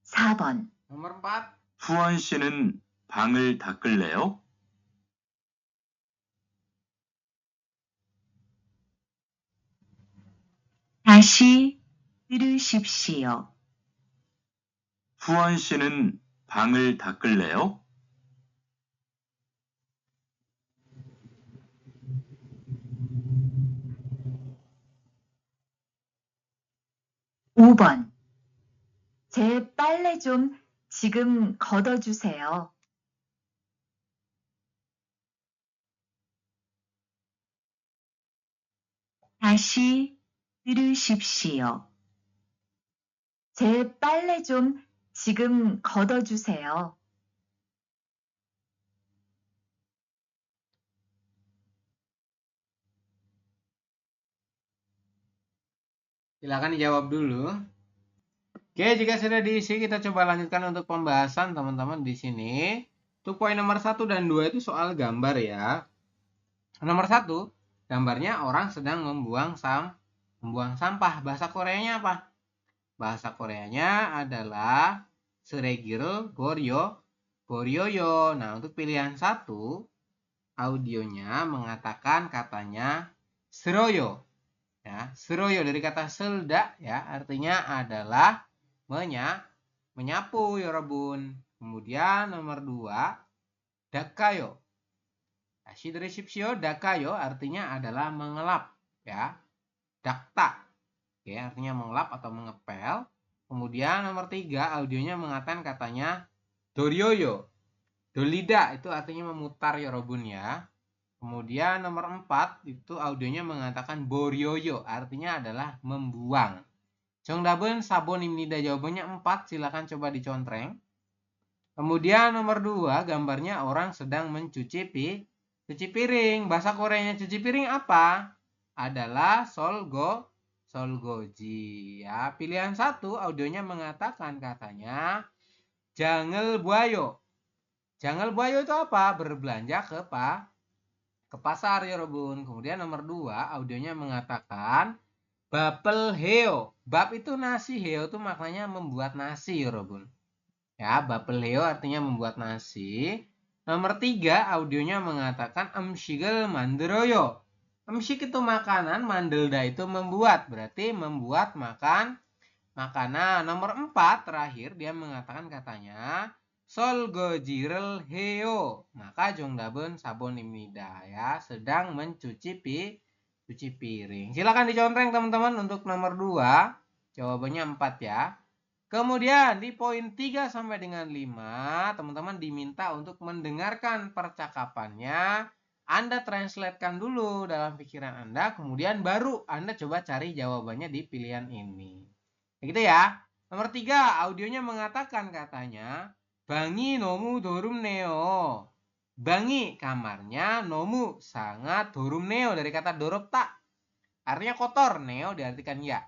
4번. Nomor 4. 후원 씨는 방을 닦을래요? 다시 들으십시오. 후원 씨는 방을 닦을래요? 5번. 제 빨래 좀 지금 걷어주세요. 다시 들으십시오. 제 빨래 좀 지금 걷어주세요. Silakan dijawab dulu. Oke, jika sudah diisi, kita coba lanjutkan untuk pembahasan teman-teman di sini. Untuk poin nomor 1 dan 2 itu soal gambar ya. Nomor 1, gambarnya orang sedang membuang sampah. Bahasa Koreanya apa? Bahasa Koreanya adalah Seregil Goryoyo. Nah, untuk pilihan 1, audionya mengatakan katanya seroyo. Ya, seroyo dari kata selda ya, artinya adalah menyapu yorobun. Kemudian nomor 2, dakayo. Shidreshipsyo dakayo artinya adalah mengelap ya. Dakta ya, artinya mengelap atau mengepel. Kemudian nomor 3, audionya mengatakan katanya doryoyo. Dolida itu artinya memutar yorobun ya. Kemudian nomor 4 itu audionya mengatakan boryoyo, artinya adalah membuang. Jongdabun sabon imnida, jawabannya 4, silakan coba dicontreng. Kemudian nomor 2, gambarnya orang sedang mencuci piring. Bahasa Koreanya cuci piring apa? Adalah solgoji. Ya, pilihan 1, audionya mengatakan katanya jangal buayo. Jangal buayo itu apa? Berbelanja ke pasar ya Robun. Kemudian nomor 2, audionya mengatakan bapel heo. Bab itu nasi, heo itu maknanya membuat nasi ya Robun. Ya, bapel heo artinya membuat nasi. Nomor 3, audionya mengatakan emshigel manderoyo. Emshik itu makanan, mandelda itu membuat. Berarti membuat makanan. Nomor 4, terakhir dia mengatakan katanya solgojirel heo. Maka jongdabun sabon imnida ya, sedang mencuci piring. Silakan dicontreng teman-teman untuk nomor 2. Jawabannya 4 ya. Kemudian di poin 3 sampai dengan 5, teman-teman diminta untuk mendengarkan percakapannya. Anda translatekan dulu dalam pikiran Anda, kemudian baru Anda coba cari jawabannya di pilihan ini. Begitu ya. Nomor 3, audionya mengatakan katanya bangi nomu dorumneo. Bangi kamarnya, nomu sangat, dorumneo dari kata doropta. Artinya kotor, neo diartikan ya.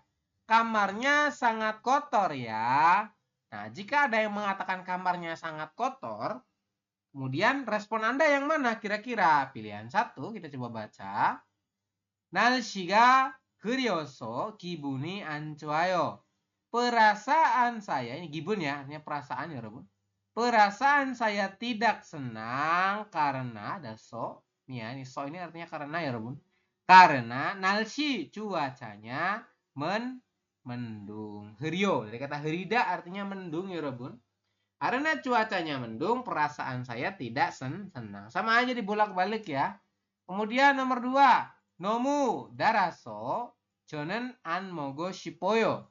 Kamarnya sangat kotor ya. Nah, jika ada yang mengatakan kamarnya sangat kotor, kemudian respon Anda yang mana kira-kira? Pilihan 1, kita coba baca. 날씨가 그려서 기분이 안 좋아요. Perasaan saya, ini gibun ya, artinya perasaan ya Robun. Perasaan saya tidak senang karena ada so. Nih ya, ini so ini artinya karena ya Robun. Karena nalsi cuacanya mendung. Hrio dari kata herida artinya mendung ya Robun. Karena cuacanya mendung, perasaan saya tidak senang. Sama aja dibolak-balik ya. Kemudian nomor 2, nomu daraso jonen an mogo shipoyo.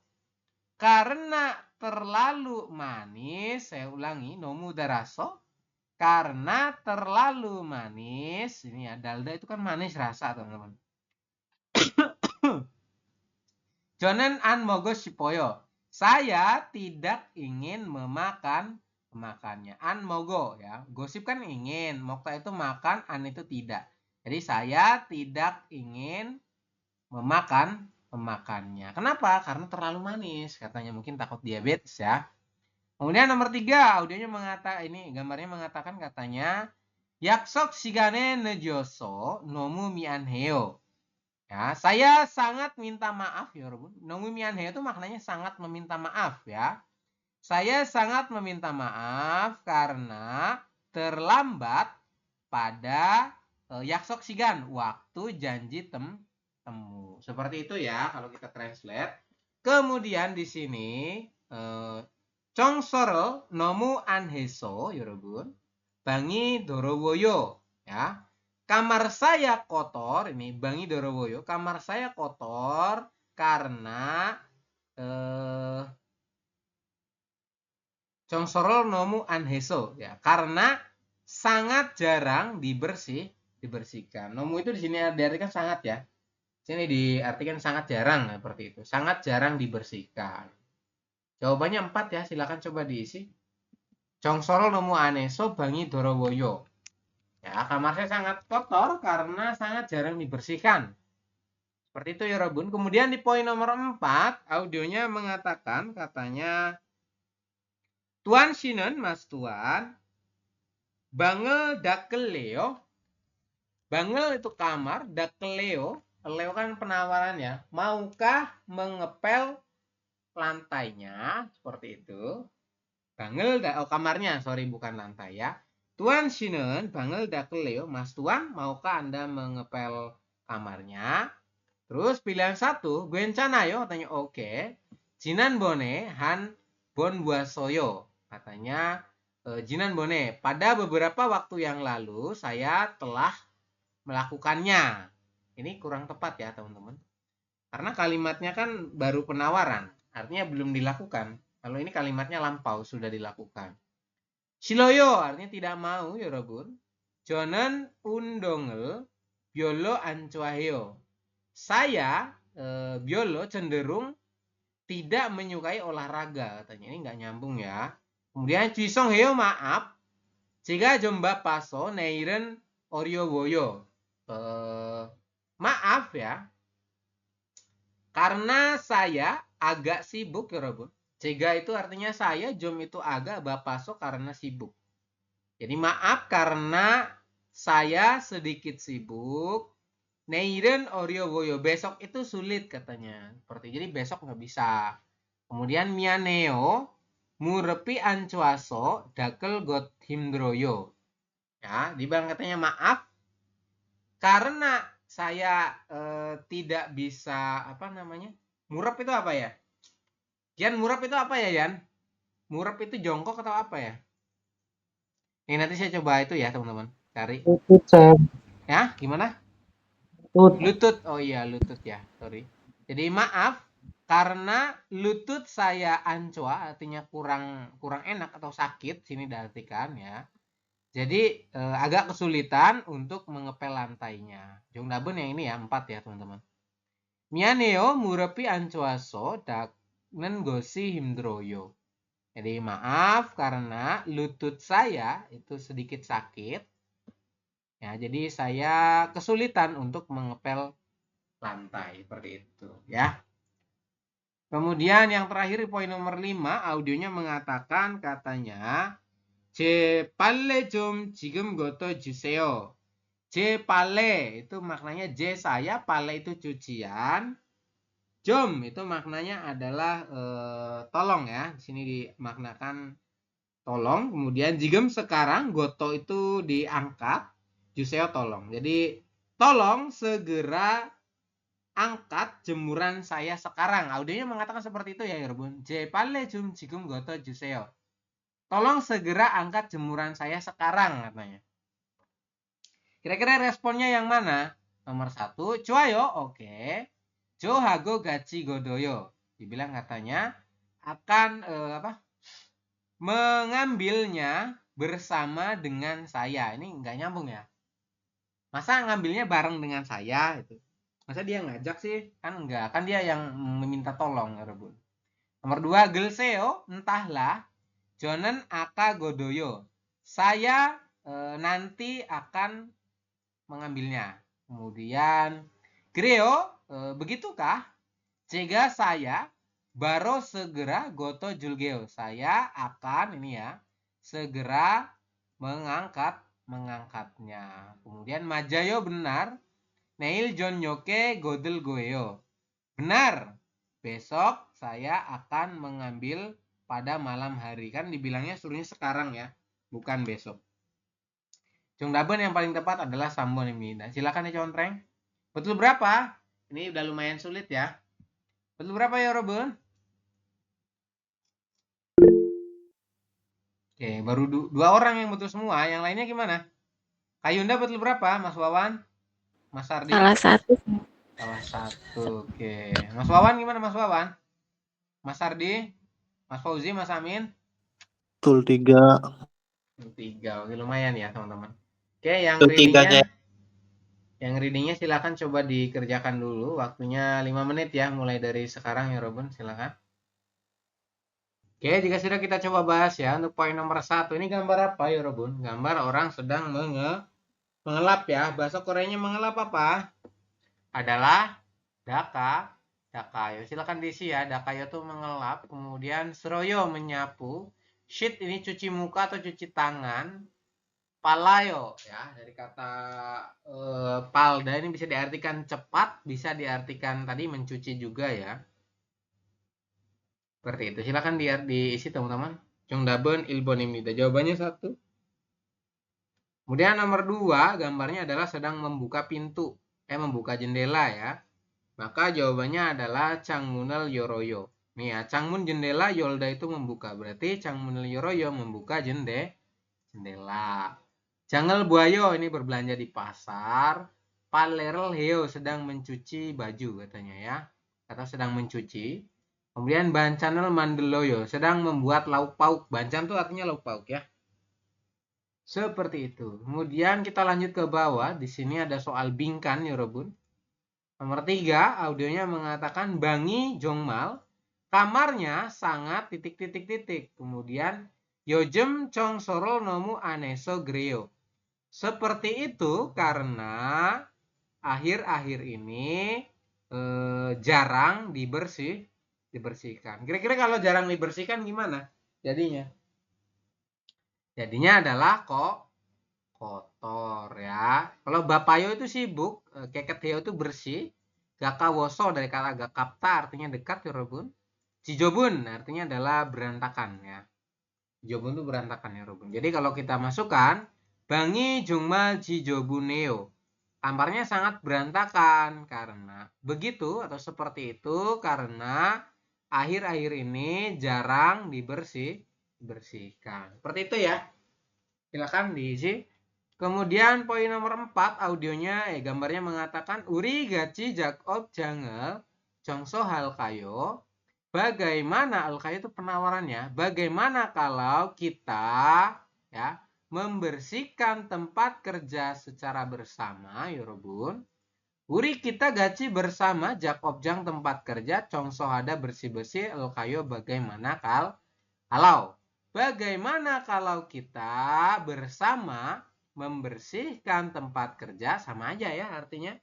Karena terlalu manis, saya ulangi, nomu daraso, karena terlalu manis, ini ya, dalda itu kan manis rasa teman-teman. Jonen an mogo shipoyo, saya tidak ingin memakannya. An mogo ya, gosip kan ingin, mokta itu makan, an itu tidak. Jadi saya tidak ingin memakannya. Kenapa? Karena terlalu manis. Katanya mungkin takut diabetes ya. Kemudian nomor 3, audionya mengatakan, ini gambarnya mengatakan katanya yaksok shigane nejoso nomu mianheo. Ya, saya sangat minta maaf ya Robun. Nomu mianheo itu maknanya sangat meminta maaf ya. Saya sangat meminta maaf karena terlambat pada yaksok shigan, waktu janji temu. Seperti itu ya kalau kita translate. Kemudian di sini Chongsorol nomu anheso yorobun bangi dorowoyo ya. Kamar saya kotor, ini bangi dorowoyo, kamar saya kotor karena Chongsorol nomu anheso ya, karena sangat jarang dibersihkan. Nomu itu di sini diartikan sangat ya. Sini diartikan sangat jarang seperti itu. Sangat jarang dibersihkan. Jawabannya 4 ya, silakan coba diisi. Chongsorol nomu aneso bangi dorowoyo. Ya, kamar saya sangat kotor karena sangat jarang dibersihkan. Seperti itu ya Robun. Kemudian di poin nomor 4, audionya mengatakan katanya Tuan Shinen, Mas Tuan, bangel dakeleo. Bangel itu kamar, dakeleo, leo kan penawaran ya. Maukah mengepel lantainya? Seperti itu. Bangel kamarnya, sorry bukan lantai ya. Tuan Shinen, bangel dakeleo, Mas Tuan, maukah Anda mengepel kamarnya? Terus pilihan 1, Gwencanayo, katanya oke. Jinan Bone, Han Bon Buasoyo, katanya Jinan Bone, pada beberapa waktu yang lalu saya telah melakukannya. Ini kurang tepat ya teman-teman. Karena kalimatnya kan baru penawaran, artinya belum dilakukan. Kalau ini kalimatnya lampau, sudah dilakukan. Shiloyo, artinya tidak mau ya Robun. Jonen undongel, biolo ancuahyo. Saya, biolo, cenderung tidak menyukai olahraga, katanya. Ini nggak nyambung ya. Kemudian Cisong Heo, maaf. Jika jomba paso neiren oryowoyo. Maaf ya. Karena saya agak sibuk ya Robun. Jega itu artinya saya, jom itu agak, bapaso karena sibuk. Jadi maaf karena saya sedikit sibuk. Neiren oryowoyo, besok itu sulit katanya. Seperti jadi besok nggak bisa. Kemudian mianeo murepi ancuaso dakel got himdroyo. Ya, dibilang katanya maaf karena saya tidak bisa apa namanya? Murep itu apa ya? Yan, murep itu apa ya, Yan? Murep itu jongkok atau apa ya? Ini nanti saya coba itu ya, teman-teman. Cari. Lutut saya. Ya, gimana? Lutut. Lutut. Oh iya, lutut ya. Sorry. Jadi maaf karena lutut saya ancoa, artinya kurang enak atau sakit, sini diartikan ya. Jadi agak kesulitan untuk mengepel lantainya. Jongdaben yang ini ya, 4 ya teman-teman. Mianeo murepi ancoaso daknen gosi himdroyo. Jadi maaf karena lutut saya itu sedikit sakit. Ya, jadi saya kesulitan untuk mengepel lantai seperti itu ya. Kemudian yang terakhir poin nomor 5, audionya mengatakan katanya 제 빨래 좀 지금 갖다 주세요. 제 빨래 itu maknanya 제 saya, 빨래 itu cucian. 좀 itu maknanya adalah tolong ya. Di sini dimaknakan tolong. Kemudian 지금 sekarang, goto itu diangkat, 주세요 tolong. Jadi tolong segera angkat jemuran saya sekarang. Audionya mengatakan seperti itu ya, 여러분. 제 빨래 좀 지금 갖다 주세요. Tolong segera angkat jemuran saya sekarang, katanya. Kira-kira responnya yang mana? Nomor 1, 좋아요, oke. 저하고 같이 godoyo. Dibilang katanya akan mengambilnya bersama dengan saya. Ini nggak nyambung ya. Masa ngambilnya bareng dengan saya itu? Masa dia ngajak sih? Kan enggak. Kan dia yang meminta tolong, ya Rebun. Nomor 2, 글쎄요, entahlah. Jonen aka godoyo. Saya nanti akan mengambilnya. Kemudian, 그래요, begitukah? Jika saya baru segera goto julgeo. Saya akan ini ya, segera mengangkatnya. Kemudian majayo, benar. Neil John Yoke godel goeo. Benar. Besok saya akan mengambil pada malam hari. Kan dibilangnya suruhnya sekarang ya, bukan besok. Jongdaben yang paling tepat adalah sambon ini. Nah, silakan dicontreng. Betul berapa? Ini udah lumayan sulit ya. Betul berapa ya, Robin? Oke, baru 2 orang yang betul semua. Yang lainnya gimana? Kayunda betul berapa, Mas Wawan? Mas Ardi? Salah satu. Salah satu. Oke. Mas Wawan gimana, Mas Wawan? Mas Ardi? Mas Fauzi, Mas Amin? Betul 3. 3. Oke, lumayan ya, teman-teman. Oke, yang Betul 3-nya. readingnya silakan coba dikerjakan dulu. Waktunya 5 menit ya, mulai dari sekarang ya, Robin. Silakan. Oke, jika sudah kita coba bahas ya, untuk poin nomor 1. Ini gambar apa ya, Robin? Gambar orang sedang mengelap ya. Bahasa Koreanya mengelap apa? Adalah dakayo. Silakan diisi ya. Dakayo tuh mengelap, kemudian seroyo menyapu, shit ini cuci muka atau cuci tangan, palayo ya dari kata palda ini bisa diartikan cepat, bisa diartikan tadi mencuci juga ya. Seperti itu. Silakan diisi teman-teman. Jongdaben ilbonimnida. Jawabannya 1. Kemudian nomor 2, gambarnya adalah sedang membuka pintu, membuka jendela ya. Maka jawabannya adalah Changmunel Yoroyo. Nih ya, Changmun jendela, Yolda itu membuka. Berarti Changmunel Yoroyo membuka jendela. Jangel Buayo ini berbelanja di pasar. Palerel Heo sedang mencuci baju katanya ya. Atau sedang mencuci. Kemudian Bancanel Mandeloyo sedang membuat lauk pauk. Bancan itu artinya lauk pauk ya. Seperti itu. Kemudian kita lanjut ke bawah. Di sini ada soal bingkan ya Robun. Nomor 3, audionya mengatakan Bangi Jongmal. Kamarnya sangat ... Kemudian Yojem Chong Sorol Nomu Aneso Greo. Seperti itu karena akhir-akhir ini jarang dibersihkan. Kira-kira kalau jarang dibersihkan gimana jadinya? Jadinya adalah kotor ya. Kalau bapayo itu sibuk, keketeo itu bersih. Gakawoso dari kata gakapta artinya dekat ya Robun. Jijobun artinya adalah berantakan ya. Jijobun itu berantakan ya Robun. Jadi kalau kita masukkan Bangi Jungmal Jijobuneo. Kamarnya sangat berantakan karena begitu atau seperti itu karena akhir-akhir ini jarang dibersihkan. Seperti itu ya. Silakan diisi. Kemudian poin nomor 4, audionya gambarnya mengatakan Uri gaci Jakob Jangel Jongso Halkayo. Bagaimana Halkayo itu penawarannya? Bagaimana kalau kita ya membersihkan tempat kerja secara bersama, Yorobun? Uri kita gaci bersama Jakob Jang tempat kerja Chongso Hada bersih-bersih Halkayo bagaimana kalau bagaimana kalau kita bersama membersihkan tempat kerja, sama aja ya artinya.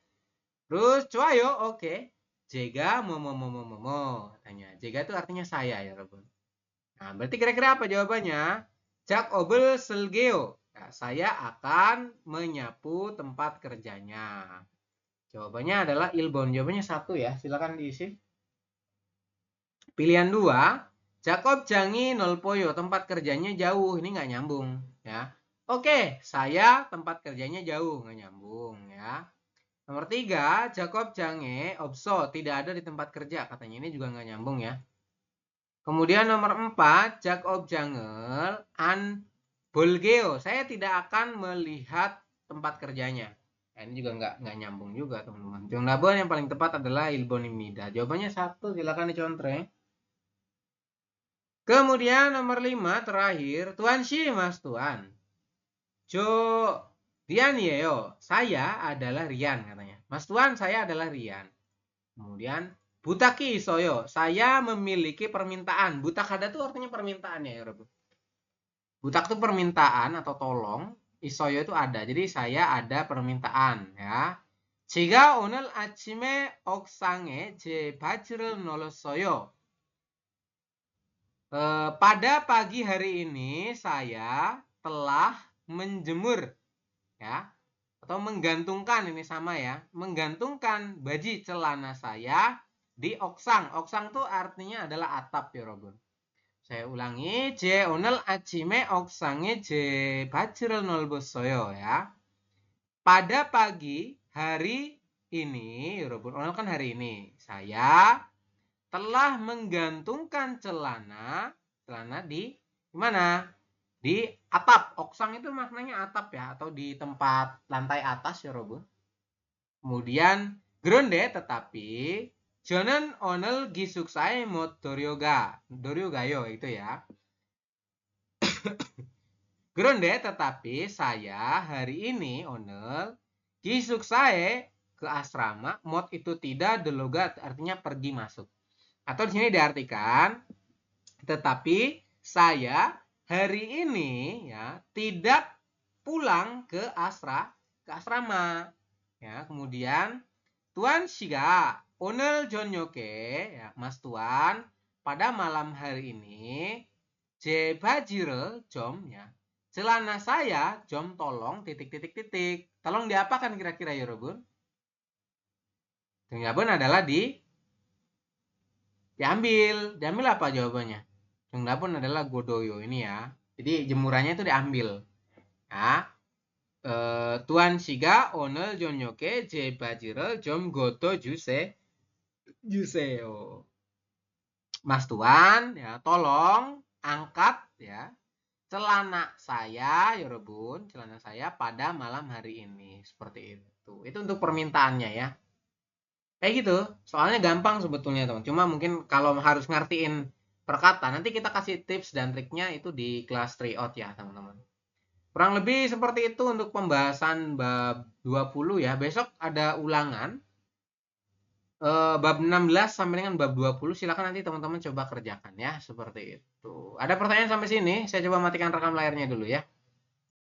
Terus cuayo oke. Jega momo katanya. Jega itu artinya saya ya Robun. Nah, berarti kira-kira apa jawabannya? Jak obel selgeo. Nah, saya akan menyapu tempat kerjanya. Jawabannya adalah ilbon. Jawabannya 1 ya. Silakan diisi. Pilihan 2. Jakob Jangi Nolpoyo. Tempat kerjanya jauh. Ini nggak nyambung ya. Oke, saya tempat kerjanya jauh, nggak nyambung ya. Nomor 3, Jakob Jange Opso tidak ada di tempat kerja, katanya ini juga nggak nyambung ya. Kemudian nomor 4, Jakob Jangel An Bolgeo, saya tidak akan melihat tempat kerjanya. Nah, ini juga nggak nyambung juga teman-teman. Jongnabon yang paling tepat adalah Ilbonimida. Jawabannya 1, silakan dicontreng. Kemudian nomor 5 terakhir, Tuan Shi Mas Tuan. Jo Rian Yeo, saya adalah Rian katanya. Mas Tuan, saya adalah Rian. Kemudian Butaki Isoyo, saya memiliki permintaan. Butakada itu artinya permintaan ya, Rob. Butak itu permintaan atau tolong. Isoyo itu ada. Jadi saya ada permintaan ya. Jika 오늘 아침에 옥상에 제 바지를 널었어요. Pada pagi hari ini saya telah menjemur ya atau menggantungkan, ini sama ya, menggantungkan baju celana saya di oksang. Oksang itu artinya adalah atap ya Robun. Saya ulangi, 제 오늘 아침에 옥상에 제 바지를 널었어요 ya. Pada pagi hari ini, Robun, o늘 kan hari ini, saya telah menggantungkan celana di mana? Di atap. Oksang itu maknanya atap ya, atau di tempat lantai atas ya Robun. Kemudian gronde tetapi 저는 오늘 기숙사에 못 doryogayo itu ya. Gronde tetapi saya hari ini 오늘 기숙사에 ke asrama, mot itu tidak, deloga artinya pergi masuk. Atau di sini diartikan tetapi saya hari ini ya tidak pulang ke asrama ya. Kemudian Tuan Shiga 오늘 저녁에 ya, Mas Tuan pada malam hari ini 제 바지를 좀 ya. celana saya 좀 tolong titik. Tolong diapakan kira-kira 여러분? Jawaban adalah diambil. Diambil apa jawabannya? Jawaban adalah godoyo ini ya. Jadi jemurannya itu diambil. Ya. Tuan 씨가 오늘 저녁에 제 바지를 좀 주세요. Mas Tuan, ya, tolong angkat ya celana saya, 여러분, celana saya pada malam hari ini. Seperti itu. Itu untuk permintaannya ya. Kayak gitu. Soalnya gampang sebetulnya, teman. Cuma mungkin kalau harus ngertiin perkata, nanti kita kasih tips dan triknya itu di kelas tryout ya, teman-teman. Kurang lebih seperti itu untuk pembahasan bab 20 ya. Besok ada ulangan. Bab 16 sampai dengan bab 20 silakan nanti teman-teman coba kerjakan ya, seperti itu. Ada pertanyaan sampai sini? Saya coba matikan rekam layarnya dulu ya.